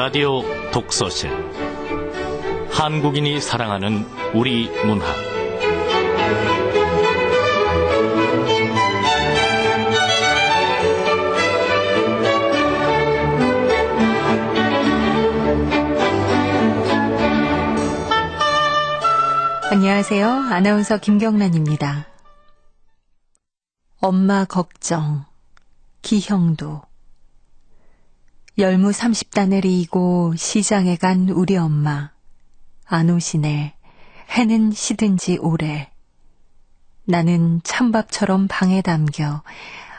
라디오 독서실 한국인이 사랑하는 우리 문학 안녕하세요. 아나운서 김경란입니다. 엄마 걱정, 기형도. 열무 30단을 이고 시장에 간 우리 엄마. 안 오시네. 해는 시든 지 오래. 나는 찬밥처럼 방에 담겨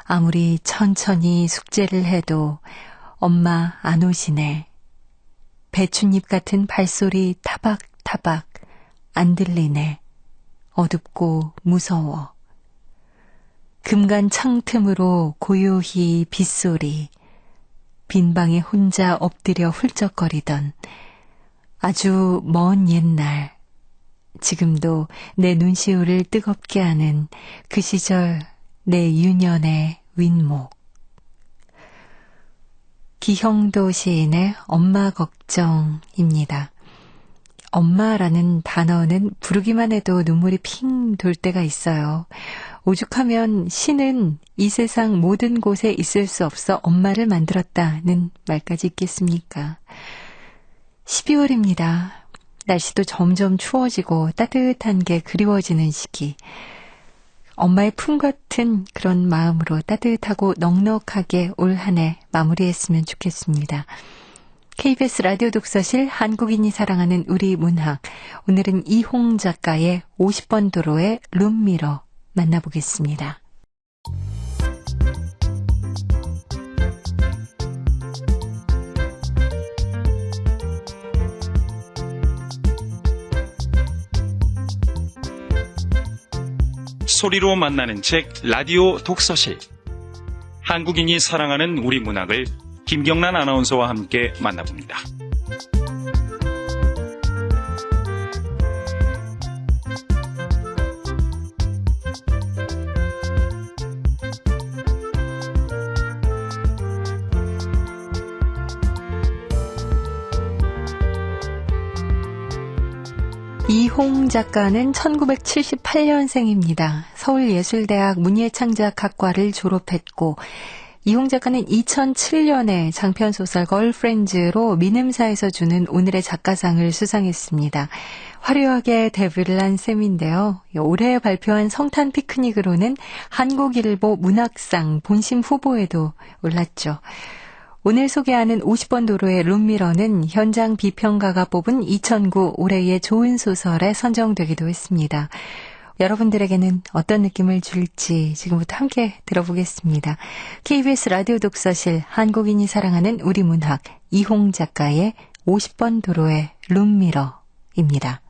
아무리 천천히 숙제를 해도 엄마 안 오시네. 배춧잎 같은 발소리 타박타박 안 들리네. 어둡고 무서워. 금간 창 틈으로 고요히 빗소리. 빈 방에 혼자 엎드려 훌쩍거리던 아주 먼 옛날. 지금도 내 눈시울을 뜨겁게 하는 그 시절 내 유년의 윗목. 기형도 시인의 엄마 걱정입니다. 엄마라는 단어는 부르기만 해도 눈물이 핑 돌 때가 있어요. 오죽하면 시는 이 세상 모든 곳에 있을 수 없어 엄마를 만들었다는 말까지 있겠습니까? 12월입니다. 날씨도 점점 추워지고 따뜻한 게 그리워지는 시기. 엄마의 품 같은 그런 마음으로 따뜻하고 넉넉하게 올 한 해 마무리했으면 좋겠습니다. KBS 라디오 독서실 한국인이 사랑하는 우리 문학. 오늘은 이홍 작가의 50번 도로의 룸미러 만나보겠습니다. 소리로 만나는 책 라디오 독서실. 한국인이 사랑하는 우리 문학을 김경란 아나운서와 함께 만나봅니다. 이홍 작가는 1978년생입니다. 서울예술대학 문예창작학과를 졸업했고 이홍 작가는 2007년에 장편소설 걸프렌즈로 민음사에서 주는 오늘의 작가상을 수상했습니다. 화려하게 데뷔를 한 셈인데요. 올해 발표한 성탄 피크닉으로는 한국일보 문학상 본심 후보에도 올랐죠. 오늘 소개하는 50번 도로의 룸미러는 현장 비평가가 뽑은 2009 올해의 좋은 소설에 선정되기도 했습니다. 여러분들에게는 어떤 느낌을 줄지 지금부터 함께 들어보겠습니다. KBS 라디오 독서실 한국인이 사랑하는 우리 문학 이홍 작가의 50번 도로의 룸미러입니다.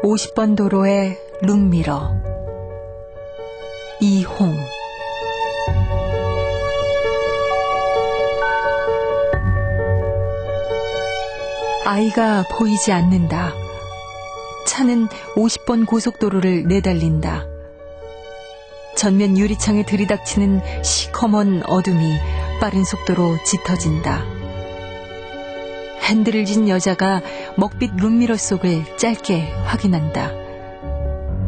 50번 도로의 룸미러 이홍. 아이가 보이지 않는다. 차는 50번 고속도로를 내달린다. 전면 유리창에 들이닥치는 시커먼 어둠이 빠른 속도로 짙어진다. 핸들을 쥔 여자가 먹빛 룸미러 속을 짧게 확인한다.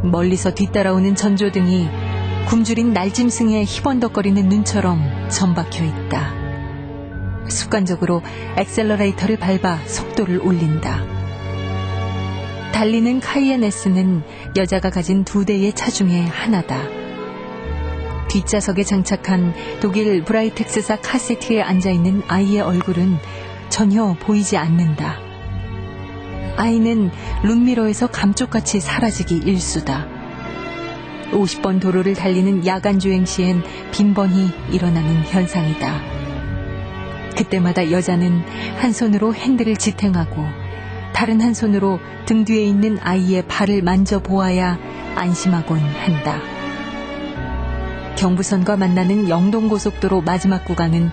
멀리서 뒤따라오는 전조등이 굶주린 날짐승의 희번덕거리는 눈처럼 점박혀 있다. 습관적으로 엑셀러레이터를 밟아 속도를 올린다. 달리는 카이엔 S는 여자가 가진 2대의 차 중에 하나다. 뒷좌석에 장착한 독일 브라이텍스사 카시트에 앉아있는 아이의 얼굴은 전혀 보이지 않는다. 아이는 룸미러에서 감쪽같이 사라지기 일쑤다. 50번 도로를 달리는 야간주행 시엔 빈번히 일어나는 현상이다. 그때마다 여자는 한 손으로 핸들을 지탱하고 다른 한 손으로 등 뒤에 있는 아이의 발을 만져보아야 안심하곤 한다. 경부선과 만나는 영동고속도로 마지막 구간은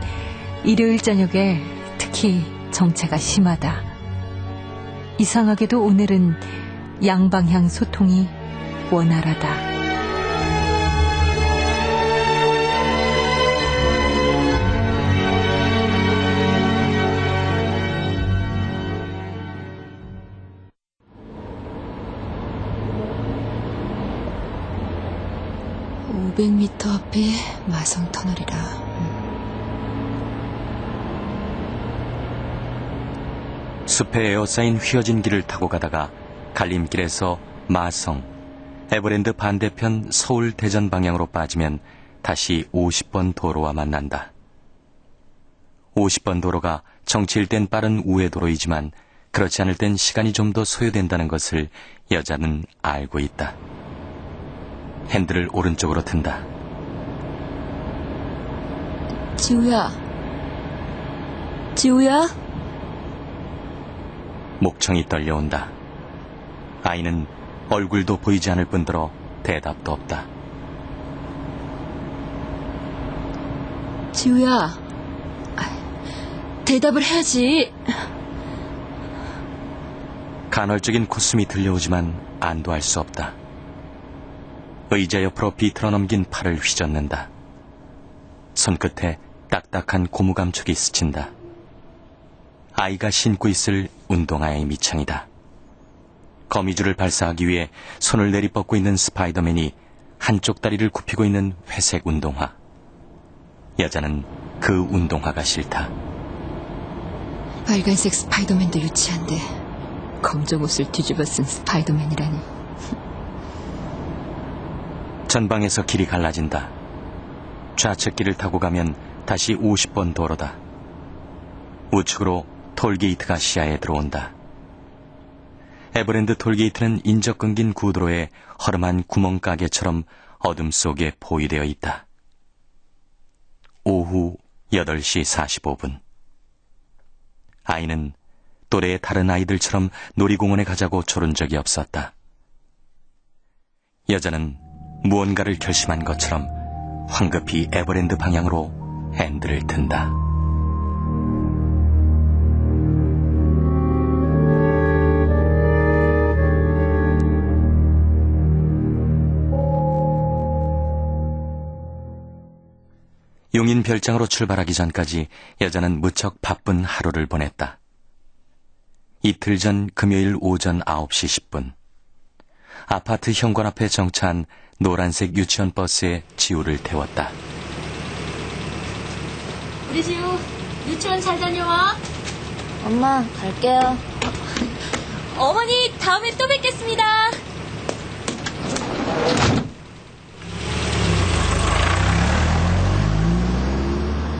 일요일 저녁에 특히 정체가 심하다. 이상하게도 오늘은 양방향 소통이 원활하다. (500m) 앞에 마성터널이라. 숲에 에어싸인 휘어진 길을 타고 가다가 갈림길에서 마성, 에버랜드 반대편 서울 대전 방향으로 빠지면 다시 50번 도로와 만난다. 50번 도로가 정체일 땐 빠른 우회도로이지만 그렇지 않을 땐 시간이 좀 더 소요된다는 것을 여자는 알고 있다. 핸들을 오른쪽으로 든다. 지우야. 지우야? 목청이 떨려온다. 아이는 얼굴도 보이지 않을 뿐더러 대답도 없다. 지우야. 대답을 해야지. 간헐적인 콧숨이 들려오지만 안도할 수 없다. 의자 옆으로 비틀어 넘긴 팔을 휘젓는다. 손끝에 딱딱한 고무 감촉이 스친다. 아이가 신고 있을 운동화의 밑창이다. 거미줄을 발사하기 위해 손을 내리뻗고 있는 스파이더맨이 한쪽 다리를 굽히고 있는 회색 운동화. 여자는 그 운동화가 싫다. 빨간색 스파이더맨도 유치한데 검정 옷을 뒤집어 쓴 스파이더맨이라니. 전방에서 길이 갈라진다. 좌측 길을 타고 가면 다시 50번 도로다. 우측으로 톨게이트가 시야에 들어온다. 에버랜드 톨게이트는 인적 끊긴 구도로에 허름한 구멍가게처럼 어둠 속에 포위되어 있다. 오후 8시 45분. 아이는 또래의 다른 아이들처럼 놀이공원에 가자고 조른 적이 없었다. 여자는 무언가를 결심한 것처럼 황급히 에버랜드 방향으로 핸들을 든다. 용인 별장으로 출발하기 전까지 여자는 무척 바쁜 하루를 보냈다. 이틀 전 금요일 오전 9시 10분. 아파트 현관 앞에 정차한 노란색 유치원 버스에 지우를 태웠다. 우리 지우, 유치원 잘 다녀와. 엄마, 갈게요. 어머니, 다음에 또 뵙겠습니다.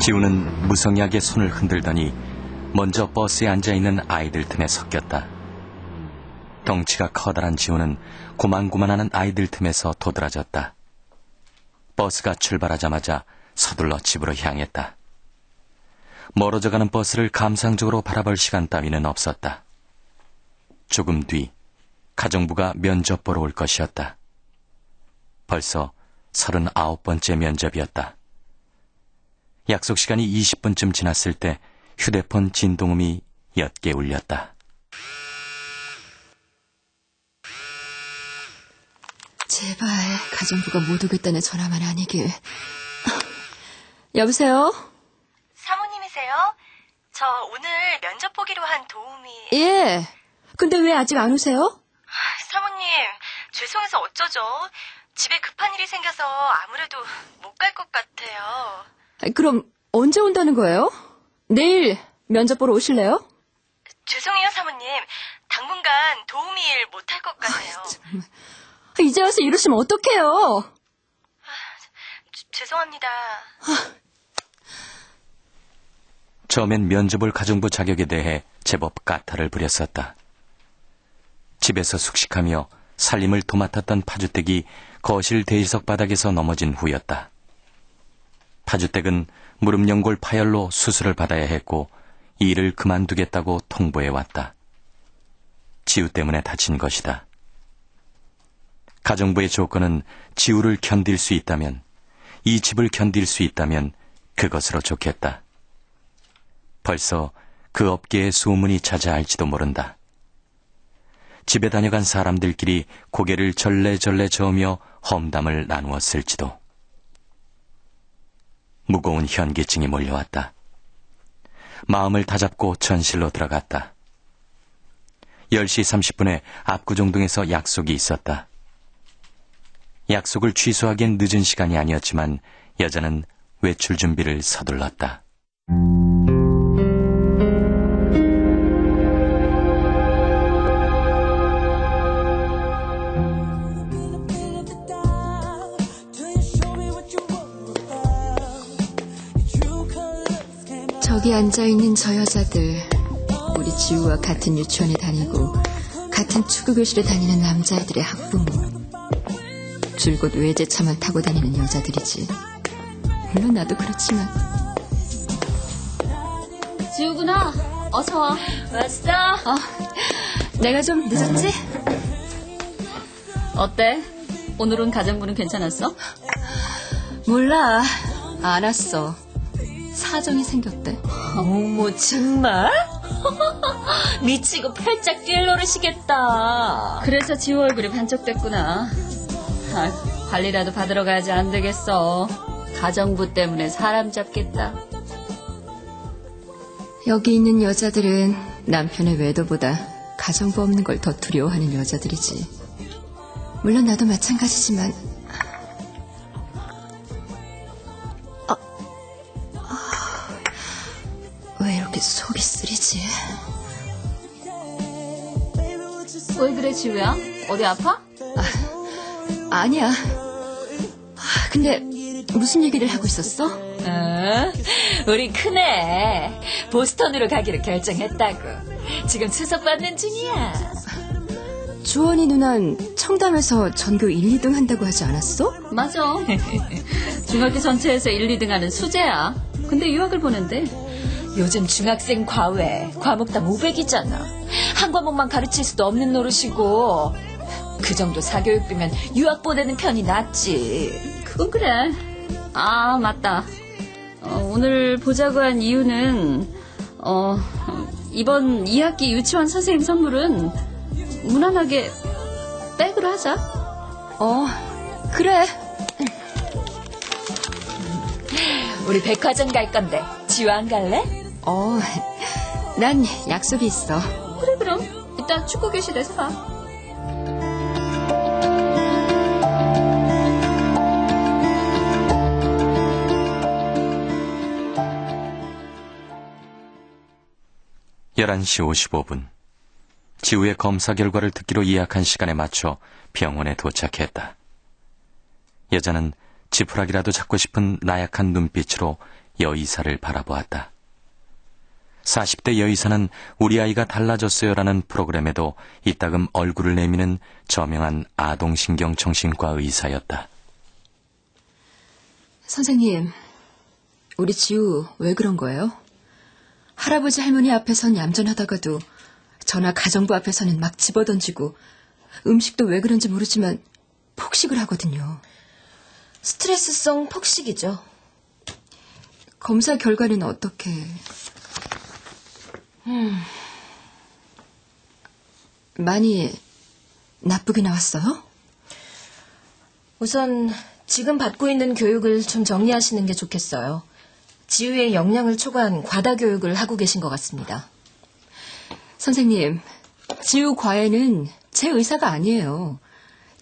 지우는 무성의하게 손을 흔들더니 먼저 버스에 앉아있는 아이들 틈에 섞였다. 덩치가 커다란 지우는 고만고만하는 아이들 틈에서 도드라졌다. 버스가 출발하자마자 서둘러 집으로 향했다. 멀어져가는 버스를 감상적으로 바라볼 시간 따위는 없었다. 조금 뒤 가정부가 면접 보러 올 것이었다. 벌써 39번째 면접이었다. 약속 시간이 20분쯤 지났을 때 휴대폰 진동음이 옅게 울렸다. 제발 가정부가 못 오겠다는 전화만 아니길. 여보세요? 사모님이세요? 저 오늘 면접 보기로 한 도우미. 예. 근데 왜 아직 안 오세요? 사모님, 죄송해서 어쩌죠? 집에 급한 일이 생겨서 아무래도 못 갈 것 같아요. 그럼 언제 온다는 거예요? 내일 면접 보러 오실래요? 죄송해요, 사모님. 당분간 도우미 일 못 할 것 같아요. 이제 와서 이러시면 어떡해요? 죄송합니다. 처음엔 면접을 가정부 자격에 대해 제법 까탈을 부렸었다. 집에서 숙식하며 살림을 도맡았던 파주댁이 거실 대리석 바닥에서 넘어진 후였다. 파주댁은 무릎 연골 파열로 수술을 받아야 했고 일을 그만두겠다고 통보해왔다. 지우 때문에 다친 것이다. 가정부의 조건은 지우를 견딜 수 있다면, 이 집을 견딜 수 있다면 그것으로 좋겠다. 벌써 그 업계에 소문이 자자할지도 모른다. 집에 다녀간 사람들끼리 고개를 절레절레 저으며 험담을 나누었을지도. 무거운 현기증이 몰려왔다. 마음을 다잡고 전실로 들어갔다. 10시 30분에 압구정동에서 약속이 있었다. 약속을 취소하기엔 늦은 시간이 아니었지만 여자는 외출 준비를 서둘렀다. 저기 앉아있는 저 여자들, 우리 지우와 같은 유치원에 다니고 같은 축구교실에 다니는 남자애들의 학부모. 줄곧 외제차만 타고 다니는 여자들이지. 물론 나도 그렇지만. 지우구나. 어서 와. 왔어? 내가 좀 늦었지? 어때? 오늘은 가정부는 괜찮았어? 몰라. 안 왔어. 사정이 생겼대. 어머, 정말? 미치고 팔짝 뛸 노릇이겠다. 그래서 지우 얼굴이 반쪽됐구나. 관리라도 받으러 가야지 안 되겠어. 가정부 때문에 사람 잡겠다. 여기 있는 여자들은 남편의 외도보다 가정부 없는 걸 더 두려워하는 여자들이지. 물론 나도 마찬가지지만. 왜 이렇게 속이 쓰리지? 왜 그래, 지우야? 어디 아파? 아니야. 근데 무슨 얘기를 하고 있었어? 우리 큰애 보스턴으로 가기로 결정했다고. 지금 수석받는 중이야. 주원이 누난 청담에서 전교 1, 2등 한다고 하지 않았어? 맞아. 중학교 전체에서 1, 2등 하는 수재야. 근데 유학을 보낸대. 요즘 중학생 과외 과목당 500이잖아. 한 과목만 가르칠 수도 없는 노릇이고. 그 정도 사교육비면 유학 보내는 편이 낫지. 그건 그래. 아, 맞다. 오늘 보자고 한 이유는 이번 2학기 유치원 선생님 선물은 무난하게 백으로 하자. 그래. 우리 백화점 갈 건데 지우 안 갈래? 난 약속이 있어. 그래, 그럼 이따 축구 교실에서 봐. (11시 55분) 지우의 검사 결과를 듣기로 예약한 시간에 맞춰 병원에 도착했다. 여자는 지푸라기라도 잡고 싶은 나약한 눈빛으로 여의사를 바라보았다. 40대 여의사는 우리 아이가 달라졌어요라는 프로그램에도 이따금 얼굴을 내미는 저명한 아동신경정신과 의사였다. 선생님, 우리 지우 왜 그런 거예요? 할아버지 할머니 앞에선 얌전하다가도 저나 가정부 앞에서는 막 집어던지고 음식도 왜 그런지 모르지만 폭식을 하거든요. 스트레스성 폭식이죠. 검사 결과는 어떻게? 많이 나쁘게 나왔어요? 우선 지금 받고 있는 교육을 좀 정리하시는 게 좋겠어요. 지우의 역량을 초과한 과다 교육을 하고 계신 것 같습니다. 선생님, 지우 과외는 제 의사가 아니에요.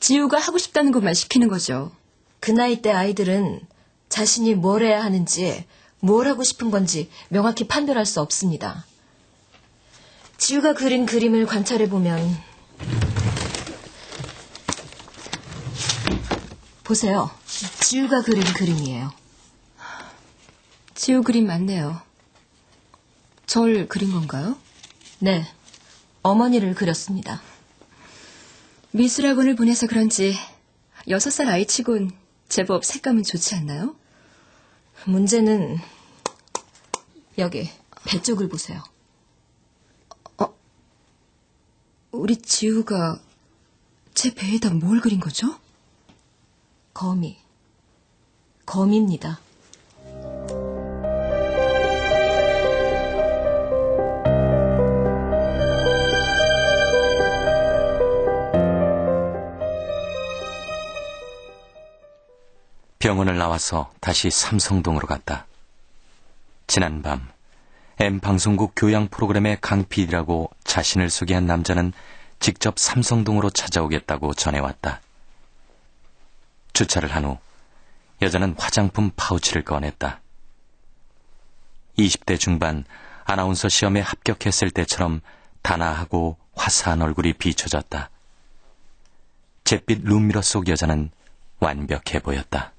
지우가 하고 싶다는 것만 시키는 거죠. 그 나이 때 아이들은 자신이 뭘 해야 하는지, 뭘 하고 싶은 건지 명확히 판별할 수 없습니다. 지우가 그린 그림을 관찰해보면 보세요. 지우가 그린 그림이에요. 지우 그림 맞네요. 절 그린 건가요? 네, 어머니를 그렸습니다. 미술학원을 보내서 그런지 6살 아이치곤 제법 색감은 좋지 않나요? 문제는 여기 배 쪽을 보세요. 우리 지우가 제 배에다 뭘 그린 거죠? 거미입니다. 병원을 나와서 다시 삼성동으로 갔다. 지난밤 M방송국 교양 프로그램의 강 PD라고 자신을 소개한 남자는 직접 삼성동으로 찾아오겠다고 전해왔다. 주차를 한 후 여자는 화장품 파우치를 꺼냈다. 20대 중반 아나운서 시험에 합격했을 때처럼 단아하고 화사한 얼굴이 비춰졌다. 잿빛 룸미러 속 여자는 완벽해 보였다.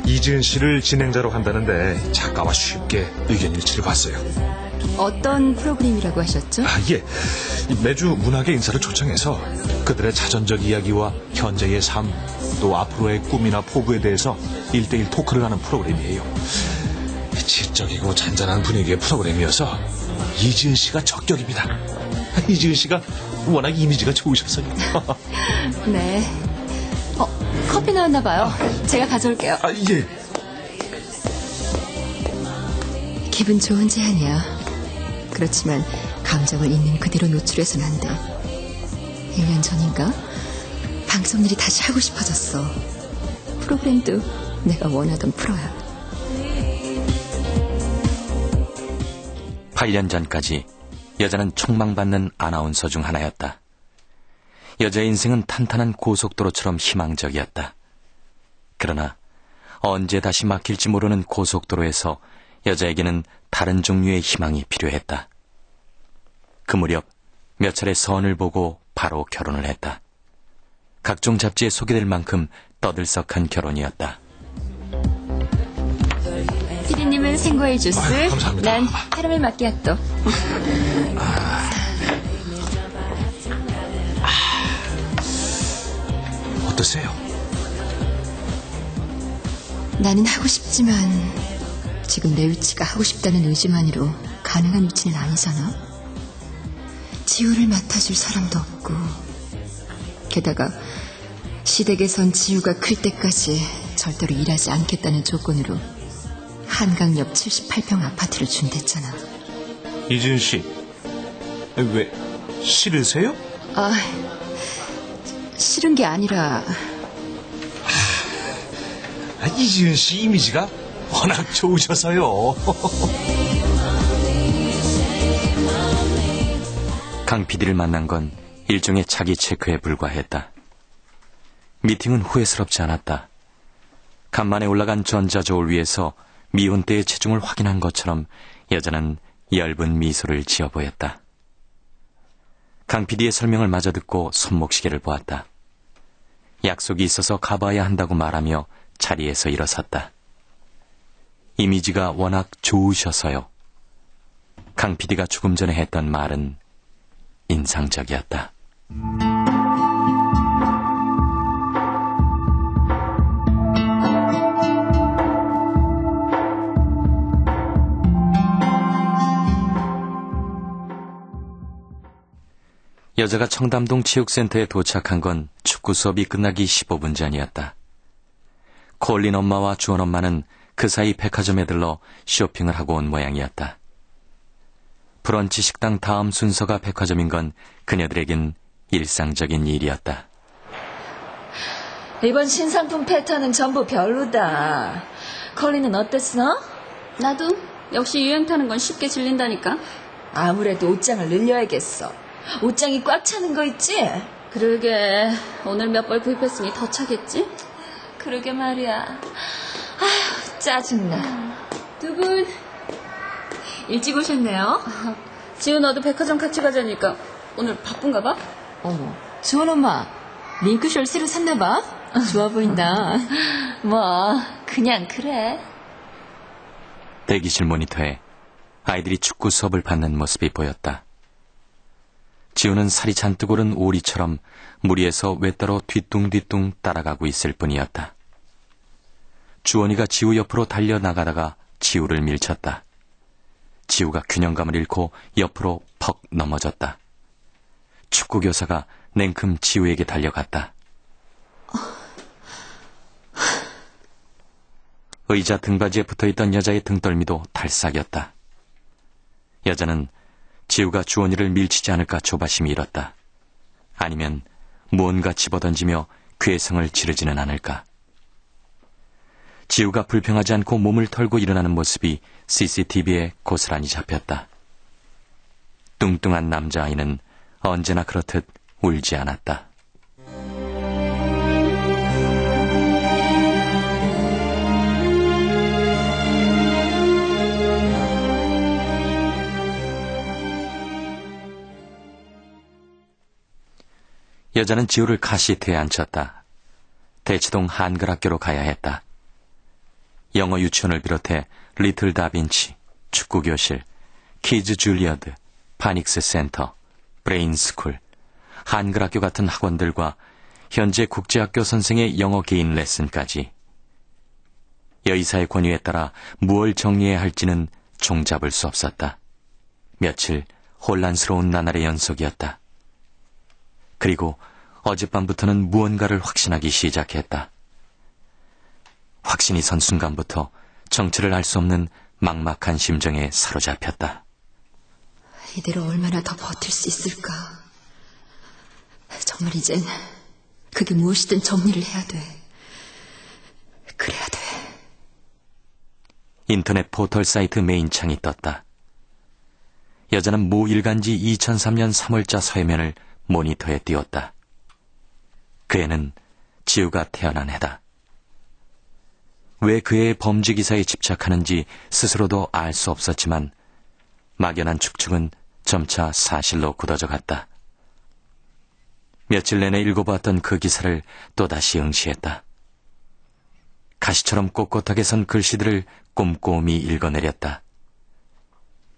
이지은 씨를 진행자로 한다는데 작가와 쉽게 의견 일치를 봤어요. 어떤 프로그램이라고 하셨죠? 예. 매주 문학의 인사를 초청해서 그들의 자전적 이야기와 현재의 삶, 또 앞으로의 꿈이나 포부에 대해서 1대1 토크를 하는 프로그램이에요. 지적이고 잔잔한 분위기의 프로그램이어서 이지은 씨가 적격입니다. 이지은 씨가 워낙 이미지가 좋으셔서요. 네. 커피 나왔나 봐요. 제가 가져올게요. 예. 기분 좋은 제안이야. 그렇지만 감정을 있는 그대로 노출해서는 안 돼. 1년 전인가 방송 일이 다시 하고 싶어졌어. 프로그램도 내가 원하던 프로야. 8년 전까지 여자는 촉망받는 아나운서 중 하나였다. 여자의 인생은 탄탄한 고속도로처럼 희망적이었다. 그러나 언제 다시 막힐지 모르는 고속도로에서 여자에게는 다른 종류의 희망이 필요했다. 그 무렵 몇 차례 선을 보고 바로 결혼을 했다. 각종 잡지에 소개될 만큼 떠들썩한 결혼이었다. 피디님은 생과일 주스, 감사합니다. 난 카라멜 마끼아또. 어떠세요? 나는 하고 싶지만 지금 내 위치가 하고 싶다는 의지만으로 가능한 위치는 아니잖아. 지우를 맡아줄 사람도 없고, 게다가 시댁에선 지우가 클 때까지 절대로 일하지 않겠다는 조건으로 한강역 78평 아파트를 준댔잖아. 이지은 씨, 왜 싫으세요? 싫은 게 아니라 이지은 씨 이미지가 워낙 좋으셔서요. 강 PD를 만난 건 일종의 자기 체크에 불과했다. 미팅은 후회스럽지 않았다. 간만에 올라간 전자저울 위에서 미혼 때의 체중을 확인한 것처럼 여자는 엷은 미소를 지어 보였다. 강 PD의 설명을 마저 듣고 손목시계를 보았다. 약속이 있어서 가봐야 한다고 말하며 자리에서 일어섰다. 이미지가 워낙 좋으셔서요. 강 PD가 조금 전에 했던 말은 인상적이었다. 여자가 청담동 체육센터에 도착한 건 축구 수업이 끝나기 15분 전이었다. 콜린 엄마와 주원 엄마는 그 사이 백화점에 들러 쇼핑을 하고 온 모양이었다. 브런치 식당 다음 순서가 백화점인 건 그녀들에겐 일상적인 일이었다. 이번 신상품 패턴은 전부 별로다. 컬리는 어땠어? 나도 역시 유행 타는 건 쉽게 질린다니까. 아무래도 옷장을 늘려야겠어. 옷장이 꽉 차는 거 있지? 그러게 오늘 몇 벌 구입했으니 더 차겠지? 그러게 말이야. 아휴, 짜증나. 두 분 일찍 오셨네요. 지우 너도 백화점 같이 가자니까 오늘 바쁜가 봐? 어머, 주원 엄마, 링크쇼를 새로 샀나 봐? 좋아 보인다. 뭐 그냥 그래. 대기실 모니터에 아이들이 축구 수업을 받는 모습이 보였다. 지우는 살이 잔뜩 오른 오리처럼 무리에서 외따로 뒤뚱뒤뚱 따라가고 있을 뿐이었다. 주원이가 지우 옆으로 달려나가다가 지우를 밀쳤다. 지우가 균형감을 잃고 옆으로 퍽 넘어졌다. 축구교사가 냉큼 지우에게 달려갔다. 의자 등받이에 붙어있던 여자의 등떨미도 달싹였다. 여자는 지우가 주원이를 밀치지 않을까 조바심이 일었다. 아니면 무언가 집어던지며 괴성을 지르지는 않을까. 지우가 불평하지 않고 몸을 털고 일어나는 모습이 CCTV에 고스란히 잡혔다. 뚱뚱한 남자아이는 언제나 그렇듯 울지 않았다. 여자는 지우를 카시트에 앉혔다. 대치동 한글학교로 가야 했다. 영어 유치원을 비롯해 리틀 다빈치, 축구교실, 키즈 줄리어드, 파닉스 센터, 브레인스쿨, 한글학교 같은 학원들과 현재 국제학교 선생의 영어 개인 레슨까지. 여의사의 권유에 따라 무엇을 정리해야 할지는 종잡을 수 없었다. 며칠 혼란스러운 나날의 연속이었다. 그리고 어젯밤부터는 무언가를 확신하기 시작했다. 확신이 선 순간부터 정체를 알 수 없는 막막한 심정에 사로잡혔다. 이대로 얼마나 더 버틸 수 있을까? 정말 이젠 그게 무엇이든 정리를 해야 돼. 그래야 돼. 인터넷 포털 사이트 메인 창이 떴다. 여자는 모 일간지 2003년 3월자 서해면을 모니터에 띄웠다. 그 애는 지우가 태어난 해다. 왜 그 애의 범죄 기사에 집착하는지 스스로도 알 수 없었지만 막연한 축축은 점차 사실로 굳어져 갔다. 며칠 내내 읽어보았던 그 기사를 또다시 응시했다. 가시처럼 꼿꼿하게 선 글씨들을 꼼꼼히 읽어내렸다.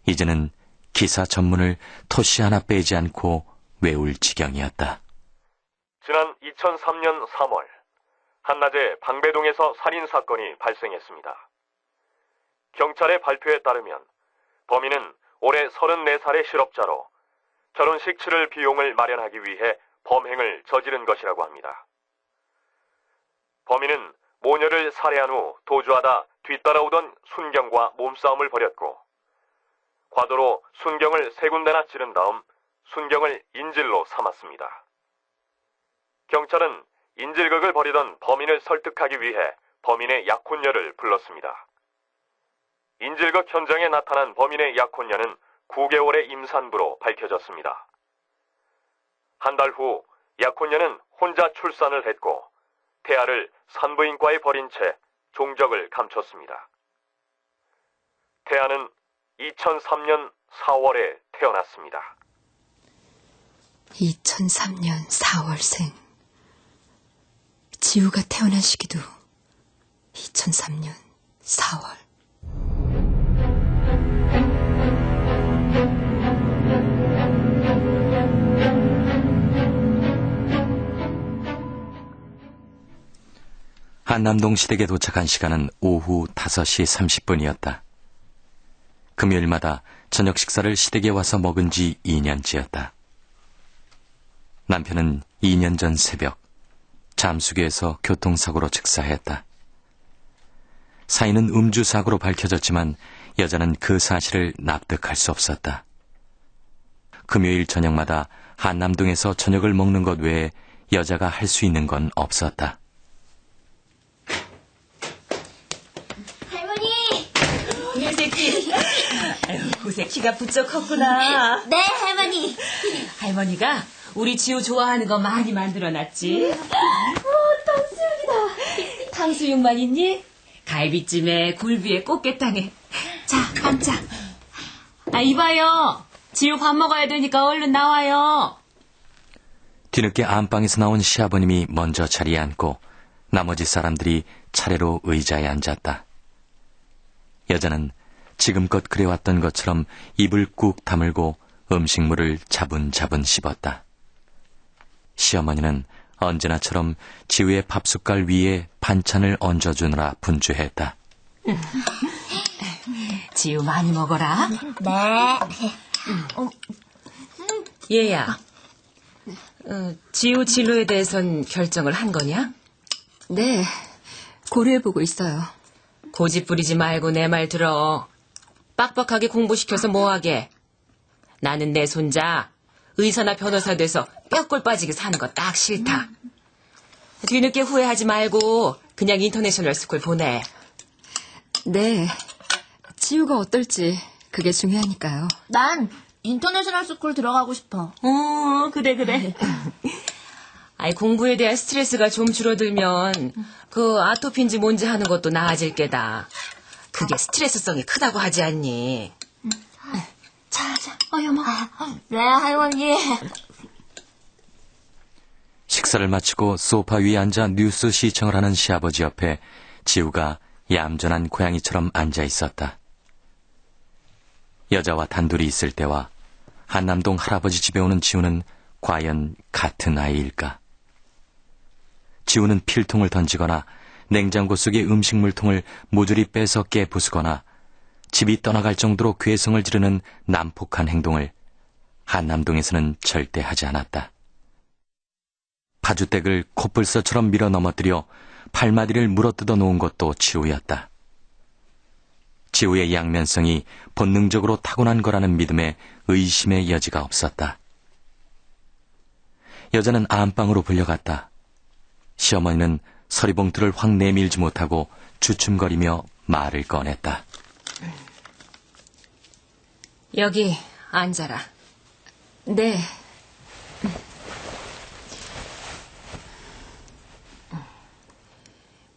이제는 기사 전문을 토시 하나 빼지 않고 외울 지경이었다. 지난 2003년 3월 한낮에 방배동에서 살인사건이 발생했습니다. 경찰의 발표에 따르면 범인은 올해 34살의 실업자로 결혼식 치를 비용을 마련하기 위해 범행을 저지른 것이라고 합니다. 범인은 모녀를 살해한 후 도주하다 뒤따라오던 순경과 몸싸움을 벌였고 과도로 순경을 3군데나 찌른 다음 순경을 인질로 삼았습니다. 경찰은 인질극을 벌이던 범인을 설득하기 위해 범인의 약혼녀를 불렀습니다. 인질극 현장에 나타난 범인의 약혼녀는 9개월의 임산부로 밝혀졌습니다. 한 달 후 약혼녀는 혼자 출산을 했고 태아를 산부인과에 버린 채 종적을 감췄습니다. 태아는 2003년 4월에 태어났습니다. 2003년 4월생. 지우가 태어난 시기도 2003년 4월. 한남동 시댁에 도착한 시간은 오후 5시 30분이었다. 금요일마다 저녁 식사를 시댁에 와서 먹은 지 2년째였다. 남편은 2년 전 새벽 잠수교에서 교통사고로 즉사했다. 사인은 음주사고로 밝혀졌지만 여자는 그 사실을 납득할 수 없었다. 금요일 저녁마다 한남동에서 저녁을 먹는 것 외에 여자가 할 수 있는 건 없었다. 고새 키가 부쩍 컸구나. 네, 할머니. 할머니가 우리 지우 좋아하는 거 많이 만들어놨지. 탕수육이다. 탕수육만 있니? 갈비찜에 굴비에 꽃게탕에. 자, 앉자. 이봐요. 지우 밥 먹어야 되니까 얼른 나와요. 뒤늦게 안방에서 나온 시아버님이 먼저 자리에 앉고 나머지 사람들이 차례로 의자에 앉았다. 여자는 지금껏 그래왔던 것처럼 입을 꾹 다물고 음식물을 자분자분 씹었다. 시어머니는 언제나처럼 지우의 밥숟갈 위에 반찬을 얹어주느라 분주했다. 지우 많이 먹어라. 네. 얘야, 지우 진로에 대해선 결정을 한 거냐? 네, 고려해보고 있어요. 고집 부리지 말고 내 말 들어. 빡빡하게 공부시켜서 뭐하게. 나는 내 손자 의사나 변호사 돼서 뼈골 빠지게 사는 거 딱 싫다. 뒤늦게 후회하지 말고 그냥 인터내셔널 스쿨 보내. 네. 지우가 어떨지 그게 중요하니까요. 난 인터내셔널 스쿨 들어가고 싶어. 그래. 아이, 공부에 대한 스트레스가 좀 줄어들면 그 아토피인지 뭔지 하는 것도 나아질 게다. 그게 스트레스성이 크다고 하지 않니? 자. 여보. 네, 할머니. 식사를 마치고 소파 위에 앉아 뉴스 시청을 하는 시아버지 옆에 지우가 얌전한 고양이처럼 앉아 있었다. 여자와 단둘이 있을 때와 한남동 할아버지 집에 오는 지우는 과연 같은 아이일까? 지우는 필통을 던지거나 냉장고 속의 음식물통을 모조리 빼서 깨부수거나 집이 떠나갈 정도로 괴성을 지르는 난폭한 행동을 한남동에서는 절대 하지 않았다. 바주댁을 코뿔소처럼 밀어 넘어뜨려 팔마디를 물어뜯어 놓은 것도 지우였다. 지우의 양면성이 본능적으로 타고난 거라는 믿음에 의심의 여지가 없었다. 여자는 안방으로 불려갔다. 시어머니는 서리봉투를 확 내밀지 못하고 주춤거리며 말을 꺼냈다. 여기 앉아라. 네.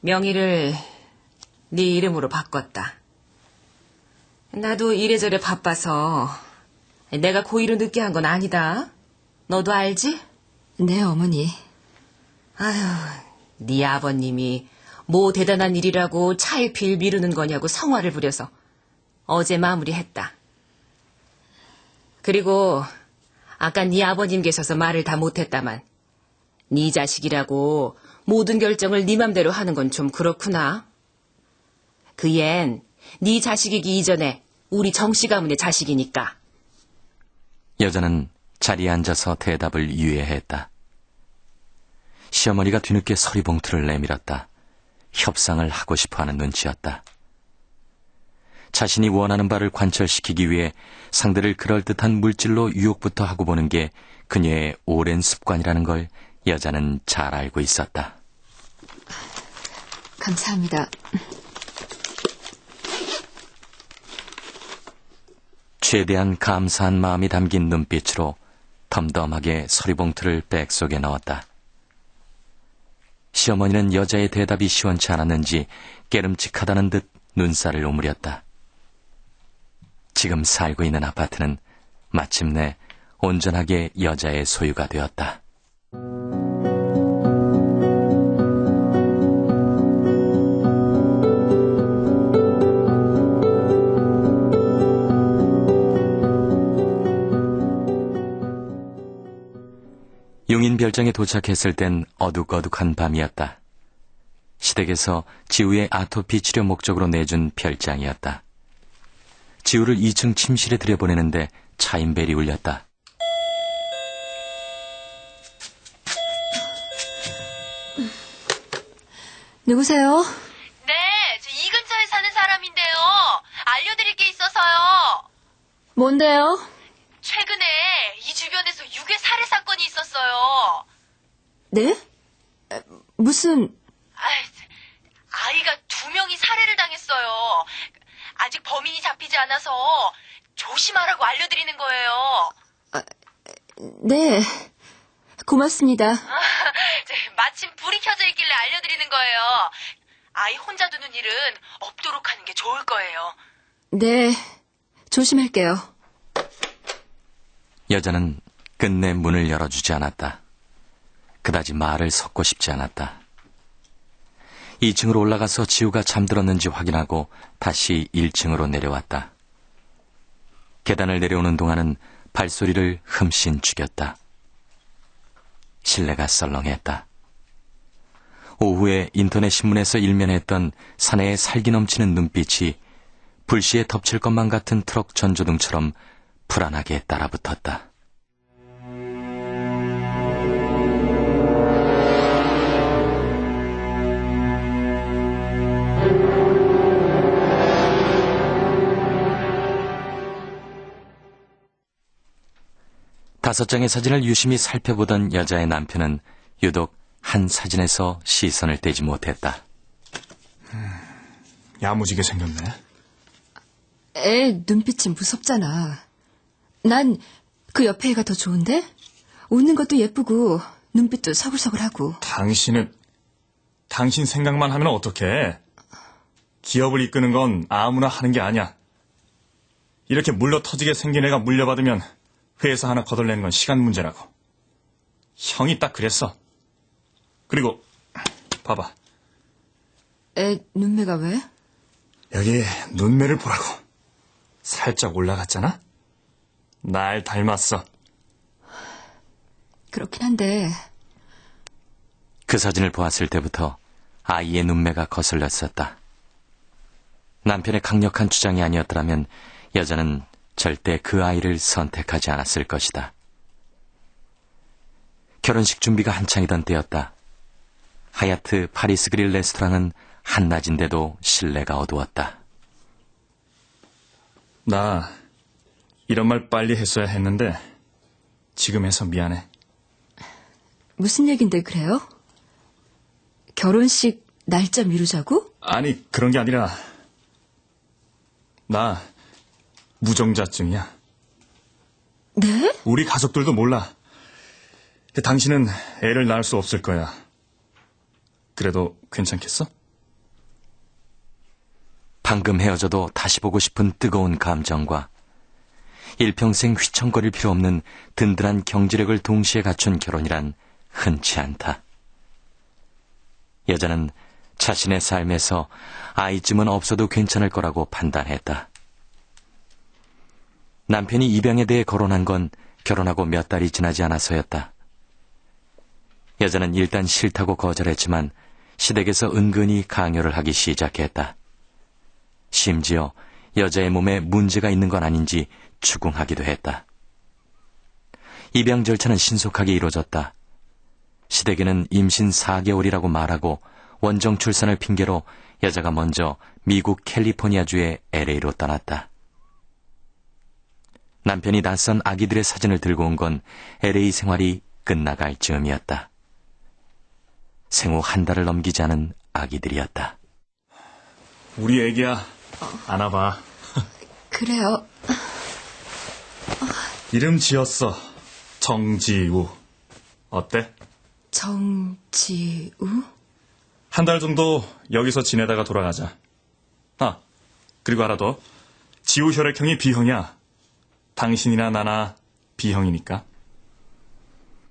명의를 네 이름으로 바꿨다. 나도 이래저래 바빠서 내가 고의로 늦게 한 건 아니다. 너도 알지? 네, 어머니. 아휴, 네 아버님이 뭐 대단한 일이라고 차일피일 미루는 거냐고 성화를 부려서 어제 마무리했다. 그리고 아까 네 아버님 계셔서 말을 다 못했다만 네 자식이라고 모든 결정을 네 맘대로 하는 건 좀 그렇구나. 그 얜 네 자식이기 이전에 우리 정씨 가문의 자식이니까. 여자는 자리에 앉아서 대답을 유예했다. 시어머니가 뒤늦게 서리봉투를 내밀었다. 협상을 하고 싶어하는 눈치였다. 자신이 원하는 바를 관철시키기 위해 상대를 그럴듯한 물질로 유혹부터 하고 보는 게 그녀의 오랜 습관이라는 걸 여자는 잘 알고 있었다. 감사합니다. 최대한 감사한 마음이 담긴 눈빛으로 덤덤하게 서리봉투를 백 속에 넣었다. 시어머니는 여자의 대답이 시원치 않았는지 깨름칙하다는 듯 눈살을 오므렸다. 지금 살고 있는 아파트는 마침내 온전하게 여자의 소유가 되었다. 용인별장에 도착했을 땐 어둑어둑한 밤이었다. 시댁에서 지우의 아토피 치료 목적으로 내준 별장이었다. 지우를 2층 침실에 들여보내는데 차인벨이 울렸다. 누구세요? 네, 저 이 근처에 사는 사람인데요. 알려드릴 게 있어서요. 뭔데요? 최근에 이 주변에서 유괴 살해 사건이 있었어요. 네? 무슨... 아이가 2명이 살해를 당했어요. 아직 범인이 잡히지 않아서 조심하라고 알려드리는 거예요. 네, 고맙습니다. 마침 불이 켜져 있길래 알려드리는 거예요. 아이 혼자 두는 일은 없도록 하는 게 좋을 거예요. 네, 조심할게요. 여자는 끝내 문을 열어주지 않았다. 그다지 말을 섞고 싶지 않았다. 2층으로 올라가서 지우가 잠들었는지 확인하고 다시 1층으로 내려왔다. 계단을 내려오는 동안은 발소리를 흠씬 죽였다. 실내가 썰렁했다. 오후에 인터넷 신문에서 일면했던 사내의 살기 넘치는 눈빛이 불시에 덮칠 것만 같은 트럭 전조등처럼 불안하게 따라붙었다. 5장의 사진을 유심히 살펴보던 여자의 남편은 유독 한 사진에서 시선을 떼지 못했다. 야무지게 생겼네. 애 눈빛이 무섭잖아. 난 그 옆에 애가 더 좋은데? 웃는 것도 예쁘고 눈빛도 서글서글하고. 당신 생각만 하면 어떡해. 기업을 이끄는 건 아무나 하는 게 아니야. 이렇게 물러 터지게 생긴 애가 물려받으면 회사 하나 거덜내는 건 시간 문제라고. 형이 딱 그랬어. 그리고 봐봐. 애 눈매가 왜? 여기 눈매를 보라고. 살짝 올라갔잖아? 날 닮았어. 그렇긴 한데. 그 사진을 보았을 때부터 아이의 눈매가 거슬렸었다. 남편의 강력한 주장이 아니었더라면 여자는 절대 그 아이를 선택하지 않았을 것이다. 결혼식 준비가 한창이던 때였다. 하얏트 파리스 그릴 레스토랑은 한낮인데도 실내가 어두웠다. 나 이런 말 빨리 했어야 했는데 지금 해서 미안해. 무슨 얘긴데 그래요? 결혼식 날짜 미루자고? 아니, 그런 게 아니라 나 무정자증이야. 네? 우리 가족들도 몰라. 당신은 애를 낳을 수 없을 거야. 그래도 괜찮겠어? 방금 헤어져도 다시 보고 싶은 뜨거운 감정과 일평생 휘청거릴 필요 없는 든든한 경제력을 동시에 갖춘 결혼이란 흔치 않다. 여자는 자신의 삶에서 아이쯤은 없어도 괜찮을 거라고 판단했다. 남편이 입양에 대해 거론한 건 결혼하고 몇 달이 지나지 않아서였다. 여자는 일단 싫다고 거절했지만 시댁에서 은근히 강요를 하기 시작했다. 심지어 여자의 몸에 문제가 있는 건 아닌지 추궁하기도 했다. 입양 절차는 신속하게 이루어졌다. 시댁에는 임신 4개월이라고 말하고 원정 출산을 핑계로 여자가 먼저 미국 캘리포니아주의 LA로 떠났다. 남편이 낯선 아기들의 사진을 들고 온 건 LA 생활이 끝나갈 즈음이었다. 생후 한 달을 넘기지 않은 아기들이었다. 우리 애기야. 안아봐. 그래요. 이름 지었어. 정지우. 어때? 정지우? 한 달 정도 여기서 지내다가 돌아가자. 아, 그리고 하나 더. 지우 혈액형이 B형이야. 당신이나 나나 B형이니까.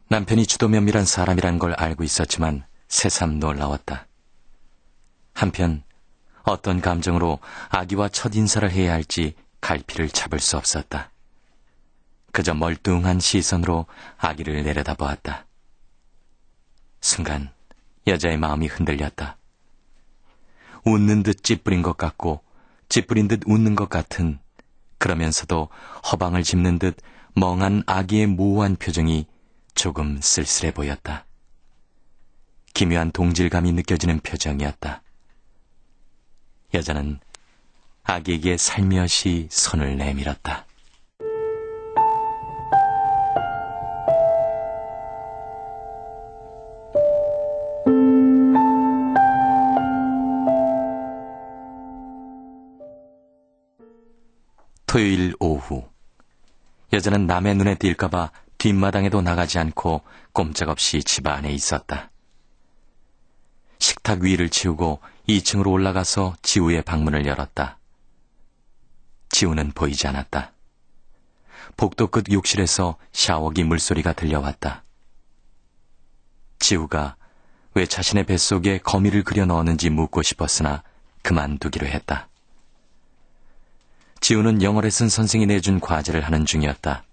남편이 주도 면밀한 사람이란 걸 알고 있었지만 새삼 놀라웠다. 한편 어떤 감정으로 아기와 첫인사를 해야 할지 갈피를 잡을 수 없었다. 그저 멀뚱한 시선으로 아기를 내려다보았다. 순간 여자의 마음이 흔들렸다. 웃는 듯 찌푸린 것 같고 찌푸린 듯 웃는 것 같은, 그러면서도 허방을 짚는 듯 멍한 아기의 모호한 표정이 조금 쓸쓸해 보였다. 기묘한 동질감이 느껴지는 표정이었다. 여자는 아기에게 살며시 손을 내밀었다. 토요일 오후, 여자는 남의 눈에 띌까봐 뒷마당에도 나가지 않고 꼼짝없이 집 안에 있었다. 식탁 위를 치우고 2층으로 올라가서 지우의 방문을 열었다. 지우는 보이지 않았다. 복도 끝 욕실에서 샤워기 물소리가 들려왔다. 지우가 왜 자신의 뱃속에 거미를 그려 넣었는지 묻고 싶었으나 그만두기로 했다. 지우는 영어를 쓴 선생이 내준 과제를 하는 중이었다.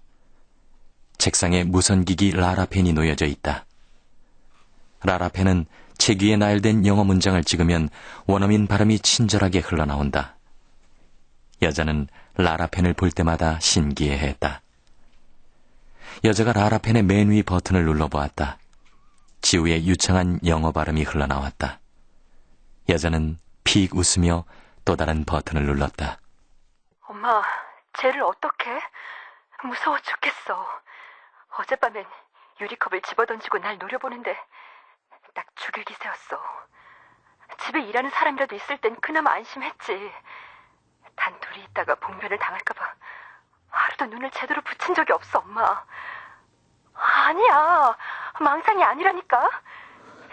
책상에 무선기기 라라펜이 놓여져 있다. 라라펜은 책 위에 나열된 영어 문장을 찍으면 원어민 발음이 친절하게 흘러나온다. 여자는 라라펜을 볼 때마다 신기해했다. 여자가 라라펜의 맨 위 버튼을 눌러보았다. 지우의 유창한 영어 발음이 흘러나왔다. 여자는 픽 웃으며 또 다른 버튼을 눌렀다. 엄마, 쟤를 어떡해? 무서워 죽겠어. 어젯밤엔 유리컵을 집어던지고 날 노려보는데 딱 죽일 기세였어. 집에 일하는 사람이라도 있을 땐 그나마 안심했지. 단둘이 있다가 봉변을 당할까봐 하루도 눈을 제대로 붙인 적이 없어, 엄마. 아니야, 망상이 아니라니까.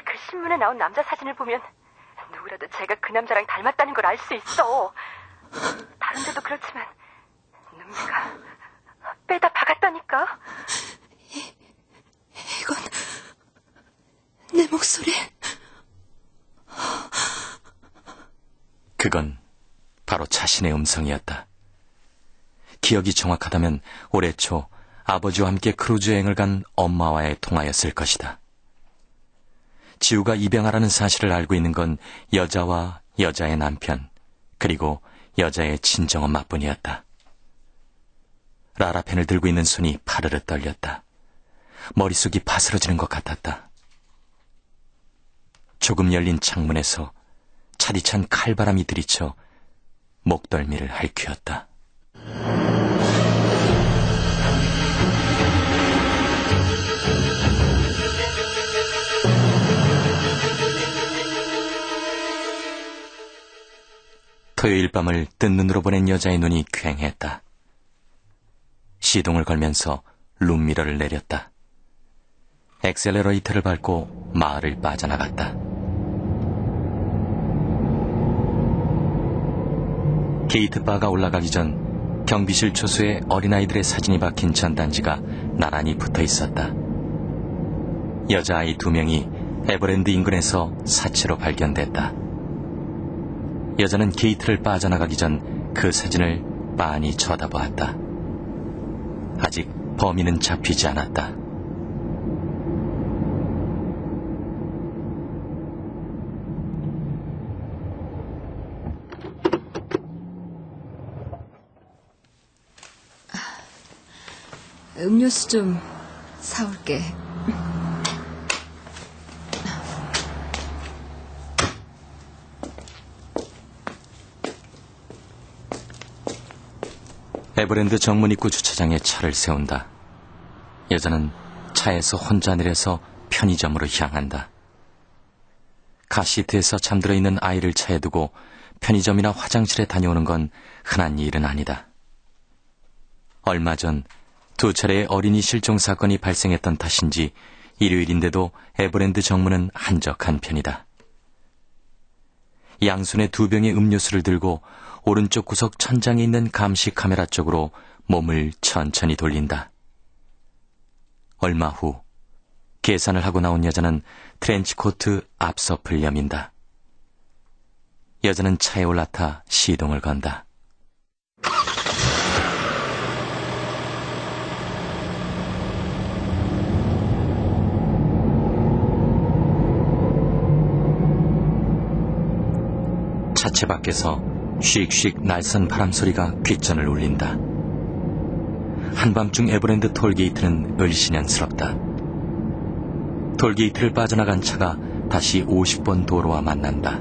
그 신문에 나온 남자 사진을 보면 누구라도 제가 그 남자랑 닮았다는 걸 알 수 있어. 다른 데도 그렇지만 눈매가 빼다 박았다니까. 이건 내 목소리. 그건 바로 자신의 음성이었다. 기억이 정확하다면 올해 초 아버지와 함께 크루즈 여행을 간 엄마와의 통화였을 것이다. 지우가 입양하라는 사실을 알고 있는 건 여자와 여자의 남편, 그리고 여자의 친정엄마뿐이었다. 라라펜을 들고 있는 손이 파르르 떨렸다. 머릿속이 바스러지는 것 같았다. 조금 열린 창문에서 차디찬 칼바람이 들이쳐 목덜미를 핥히었다. 토요일 밤을 뜬 눈으로 보낸 여자의 눈이 퀭했다. 시동을 걸면서 룸미러를 내렸다. 엑셀러레이터를 밟고 마을을 빠져나갔다. 게이트바가 올라가기 전 경비실 초소에 어린아이들의 사진이 박힌 전단지가 나란히 붙어 있었다. 여자아이 2명이 에버랜드 인근에서 사체로 발견됐다. 여자는 게이트를 빠져나가기 전 그 사진을 빤히 쳐다보았다. 아직 범인은 잡히지 않았다. 음료수 좀 사올게. 에버랜드 정문 입구 주차장에 차를 세운다. 여자는 차에서 혼자 내려서 편의점으로 향한다. 카시트에서 잠들어 있는 아이를 차에 두고 편의점이나 화장실에 다녀오는 건 흔한 일은 아니다. 얼마 전 2차례의 어린이 실종 사건이 발생했던 탓인지 일요일인데도 에버랜드 정문은 한적한 편이다. 양손에 2병의 음료수를 들고 오른쪽 구석 천장에 있는 감시 카메라 쪽으로 몸을 천천히 돌린다. 얼마 후 계산을 하고 나온 여자는 트렌치코트 앞서풀 여민다. 여자는 차에 올라타 시동을 건다. 차체 밖에서 휙휙 날선 바람 소리가 귓전을 울린다. 한밤중 에버랜드 톨게이트는 을씨년스럽다. 톨게이트를 빠져나간 차가 다시 50번 도로와 만난다.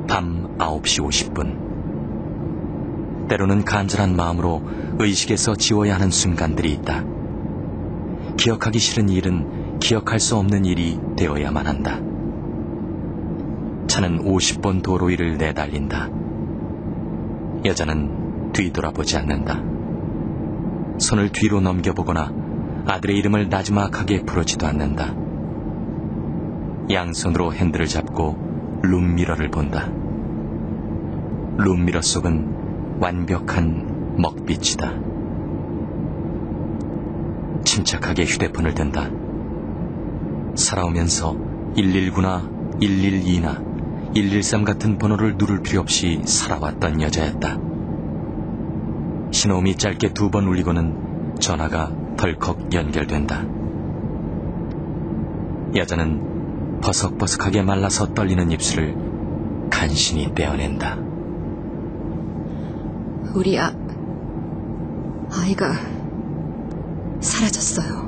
밤 9시 50분. 때로는 간절한 마음으로 의식에서 지워야 하는 순간들이 있다. 기억하기 싫은 일은 기억할 수 없는 일이 되어야만 한다. 차는 50번 도로 위를 내달린다. 여자는 뒤돌아보지 않는다. 손을 뒤로 넘겨보거나 아들의 이름을 나지막하게 부르지도 않는다. 양손으로 핸들을 잡고 룸미러를 본다. 룸미러 속은 완벽한 먹빛이다. 침착하게 휴대폰을 든다. 살아오면서 119나 112나 113 같은 번호를 누를 필요 없이 살아왔던 여자였다. 신호음이 짧게 2번 울리고는 전화가 덜컥 연결된다. 여자는 버석버석하게 말라서 떨리는 입술을 간신히 떼어낸다. 우리 아이가 사라졌어요.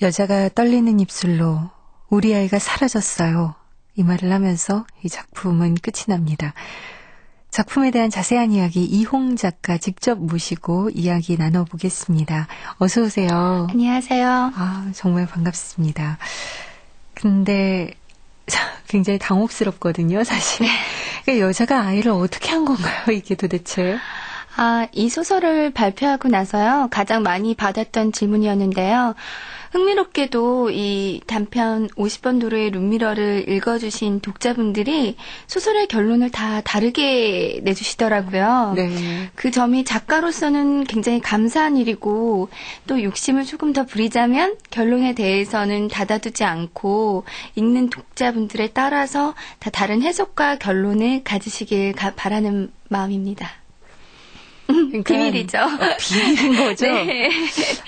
여자가 떨리는 입술로 우리 아이가 사라졌어요. 이 말을 하면서 이 작품은 끝이 납니다. 작품에 대한 자세한 이야기 이홍 작가 직접 모시고 이야기 나눠보겠습니다. 어서 오세요. 안녕하세요. 아, 정말 반갑습니다. 근데 굉장히 당혹스럽거든요, 사실. 그러니까 여자가 아이를 어떻게 한 건가요, 이게 도대체? 이 소설을 발표하고 나서요, 가장 많이 받았던 질문이었는데요. 흥미롭게도 이 단편 50번 도로의 룸미러를 읽어주신 독자분들이 소설의 결론을 다 다르게 내주시더라고요. 네. 그 점이 작가로서는 굉장히 감사한 일이고, 또 욕심을 조금 더 부리자면 결론에 대해서는 닫아두지 않고 읽는 독자분들에 따라서 다 다른 해석과 결론을 가지시길 바라는 마음입니다. 그러니까 비밀이죠. 비밀인 거죠? 네.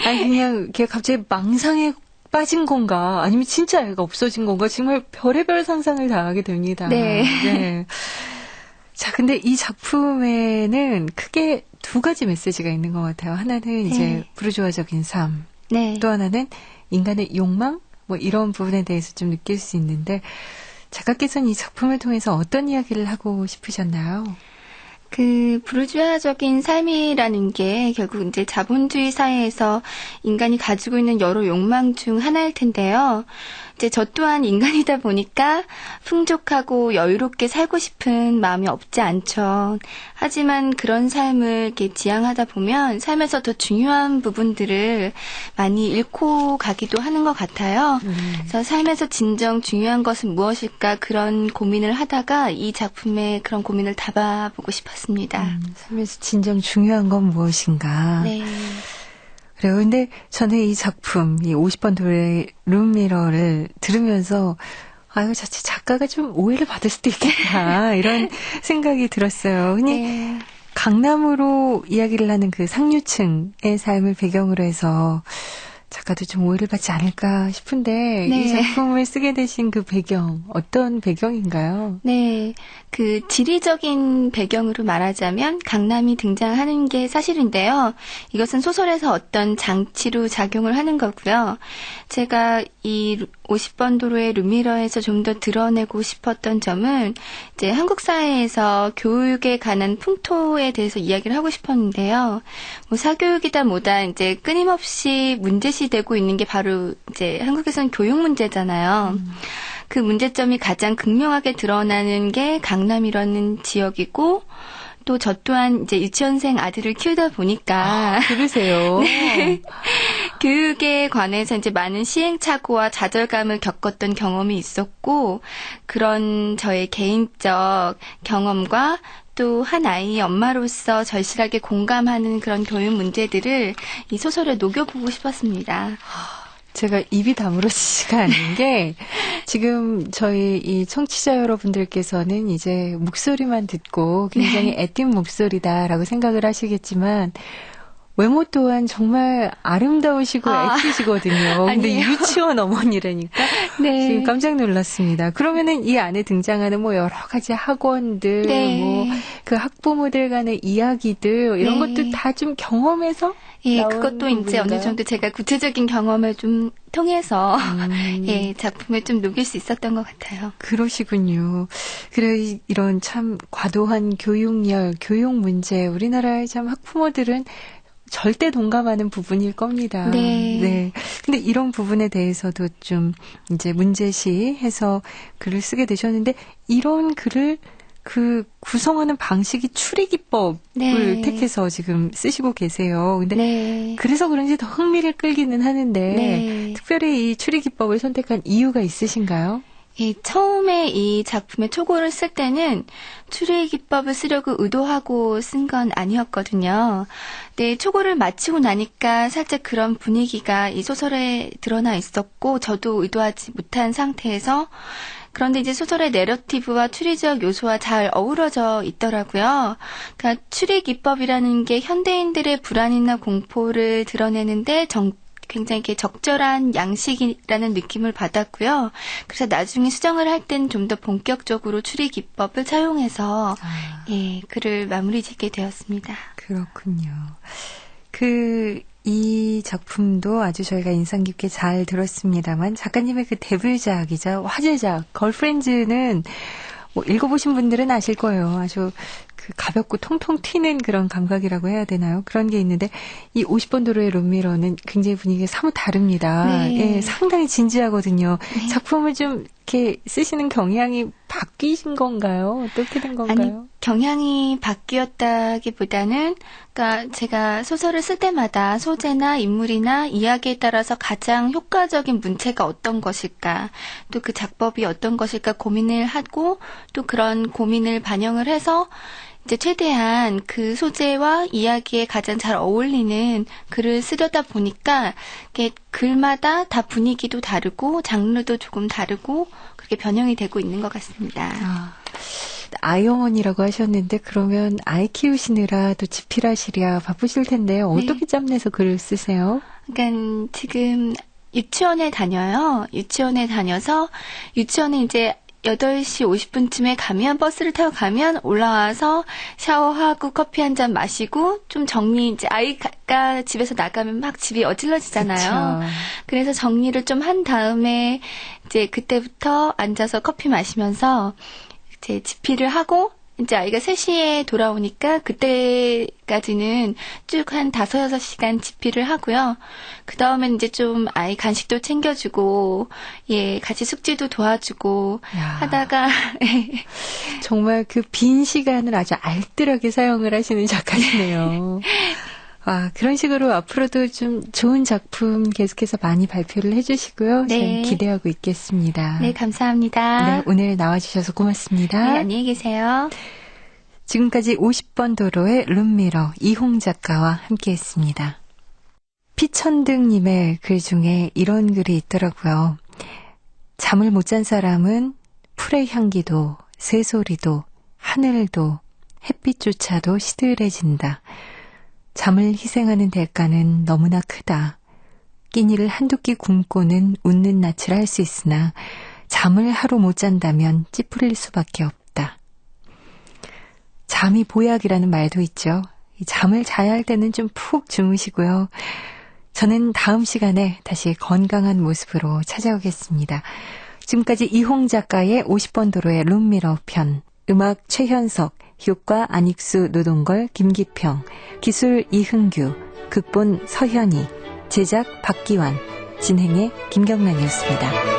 아니, 그냥 걔 갑자기 망상에 빠진 건가? 아니면 진짜 애가 없어진 건가? 정말 별의별 상상을 다 하게 됩니다. 네. 네. 자, 근데 이 작품에는 크게 두 가지 메시지가 있는 것 같아요. 하나는 이제 부르주아적인 삶. 네. 또 하나는 인간의 욕망? 뭐 이런 부분에 대해서 좀 느낄 수 있는데, 작가께서는 이 작품을 통해서 어떤 이야기를 하고 싶으셨나요? 그 부르주아적인 삶이라는 게 결국 이제 자본주의 사회에서 인간이 가지고 있는 여러 욕망 중 하나일 텐데요. 이제 저 또한 인간이다 보니까 풍족하고 여유롭게 살고 싶은 마음이 없지 않죠. 하지만 그런 삶을 이렇게 지향하다 보면 삶에서 더 중요한 부분들을 많이 잃고 가기도 하는 것 같아요. 그래서 삶에서 진정 중요한 것은 무엇일까 그런 고민을 하다가 이 작품에 그런 고민을 담아보고 싶었습니다. 삶에서 진정 중요한 건 무엇인가? 네. 그래요. 근데 저는 이 작품, 이 50번 도로의 룸미러를 들으면서, 이거 자칫 작가가 좀 오해를 받을 수도 있겠다, 이런 생각이 들었어요. 흔히 강남으로 이야기를 하는 그 상류층의 삶을 배경으로 해서 작가도 좀 오해를 받지 않을까 싶은데, 네. 이 작품을 쓰게 되신 그 배경, 어떤 배경인가요? 네, 그 지리적인 배경으로 말하자면 강남이 등장하는 게 사실인데요. 이것은 소설에서 어떤 장치로 작용을 하는 거고요. 제가 이 50번 도로의 룸미러에서 좀 더 드러내고 싶었던 점은 이제 한국 사회에서 교육에 관한 풍토에 대해서 이야기를 하고 싶었는데요. 뭐 사교육이다 뭐다 이제 끊임없이 문제시되고 있는 게 바로 이제 한국에서는 교육 문제잖아요. 그 문제점이 가장 극명하게 드러나는 게 강남이라는 지역이고, 또 저 또한 이제 유치원생 아들을 키우다 보니까. 그러세요? 네. 교육에 관해서 이제 많은 시행착오와 좌절감을 겪었던 경험이 있었고, 그런 저의 개인적 경험과 또 한 아이의 엄마로서 절실하게 공감하는 그런 교육 문제들을 이 소설에 녹여보고 싶었습니다. 제가 입이 다물어지지가 않는 게 지금 저희 이 청취자 여러분들께서는 이제 목소리만 듣고 굉장히 애띤 목소리다라고 생각을 하시겠지만 외모 또한 정말 아름다우시고 애티시거든요. 근데 유치원 어머니라니까 지금 깜짝 놀랐습니다. 그러면은 이 안에 등장하는 뭐 여러 가지 학원들, 뭐 그 학부모들 간의 이야기들 이런 것도 다 좀 경험해서 예, 그것도 이제 어느 정도 제가 구체적인 경험을 좀 통해서 예, 작품에 좀 녹일 수 있었던 것 같아요. 그러시군요. 그래 이런 참 과도한 교육열, 교육 문제 우리나라의 참 학부모들은 절대 동감하는 부분일 겁니다. 네. 근데 이런 부분에 대해서도 좀 이제 문제시해서 글을 쓰게 되셨는데 이런 글을 그 구성하는 방식이 추리기법을 택해서 지금 쓰시고 계세요. 근데 그래서 그런지 더 흥미를 끌기는 하는데 특별히 이 추리기법을 선택한 이유가 있으신가요? 처음에 이 작품의 초고를 쓸 때는 추리 기법을 쓰려고 의도하고 쓴 건 아니었거든요. 근데 초고를 마치고 나니까 살짝 그런 분위기가 이 소설에 드러나 있었고 저도 의도하지 못한 상태에서 그런데 이제 소설의 내러티브와 추리적 요소와 잘 어우러져 있더라고요. 그러니까 추리 기법이라는 게 현대인들의 불안이나 공포를 드러내는데 굉장히 이렇게 적절한 양식이라는 느낌을 받았고요. 그래서 나중에 수정을 할 땐 좀 더 본격적으로 추리 기법을 사용해서 글을 마무리 짓게 되었습니다. 그렇군요. 이 작품도 아주 저희가 인상 깊게 잘 들었습니다만 작가님의 그 데뷔작이자 화제작 걸프렌즈는 뭐 읽어보신 분들은 아실 거예요. 아주 그 가볍고 통통 튀는 그런 감각이라고 해야 되나요? 그런 게 있는데 이 50번 도로의 룸미러는 굉장히 분위기가 사뭇 다릅니다. 네. 예, 상당히 진지하거든요. 네. 작품을 좀 이렇게 쓰시는 경향이 바뀌신 건가요? 어떻게 된 건가요? 아니, 경향이 바뀌었다기보다는 그러니까 제가 소설을 쓸 때마다 소재나 인물이나 이야기에 따라서 가장 효과적인 문체가 어떤 것일까, 또 그 작법이 어떤 것일까 고민을 하고 또 그런 고민을 반영을 해서 이제 최대한 그 소재와 이야기에 가장 잘 어울리는 글을 쓰려다 보니까 이게 글마다 다 분위기도 다르고 장르도 조금 다르고 그렇게 변형이 되고 있는 것 같습니다. 아이 어머니라고 하셨는데 그러면 아이 키우시느라 또 집필하시랴 바쁘실 텐데요. 어떻게 짬내서 글을 쓰세요? 그러니까 지금 유치원에 다녀요. 유치원에 다녀서 유치원에 이제 8시 50분쯤에 가면 버스를 타고 가면 올라와서 샤워하고 커피 한 잔 마시고 좀 정리 이제 아이가 집에서 나가면 막 집이 어질러지잖아요. 그쵸. 그래서 정리를 좀 한 다음에 이제 그때부터 앉아서 커피 마시면서 이제 집필을 하고 이제 아이가 3시에 돌아오니까 그때까지는 쭉 한 5-6시간 집필을 하고요. 그 다음엔 이제 좀 아이 간식도 챙겨주고, 예, 같이 숙제도 도와주고 하다가. 정말 그 빈 시간을 아주 알뜰하게 사용을 하시는 작가시네요. 그런 식으로 앞으로도 좀 좋은 작품 계속해서 많이 발표를 해주시고요. 네. 기대하고 있겠습니다. 네, 감사합니다. 네, 오늘 나와주셔서 고맙습니다. 네, 안녕히 계세요. 지금까지 50번 도로의 룸미러 이홍 작가와 함께했습니다. 피천등님의 글 중에 이런 글이 있더라고요. 잠을 못 잔 사람은 풀의 향기도 새소리도 하늘도 햇빛조차도 시들해진다. 잠을 희생하는 대가는 너무나 크다. 끼니를 한두 끼 굶고는 웃는 낯을 할 수 있으나 잠을 하루 못 잔다면 찌푸릴 수밖에 없다. 잠이 보약이라는 말도 있죠. 잠을 자야 할 때는 좀 푹 주무시고요. 저는 다음 시간에 다시 건강한 모습으로 찾아오겠습니다. 지금까지 이홍 작가의 50번 도로의 룸미러 편, 음악 최현석, 효과 안익수 노동걸 김기평, 기술 이흥규, 극본 서현희, 제작 박기환, 진행의 김경란이었습니다.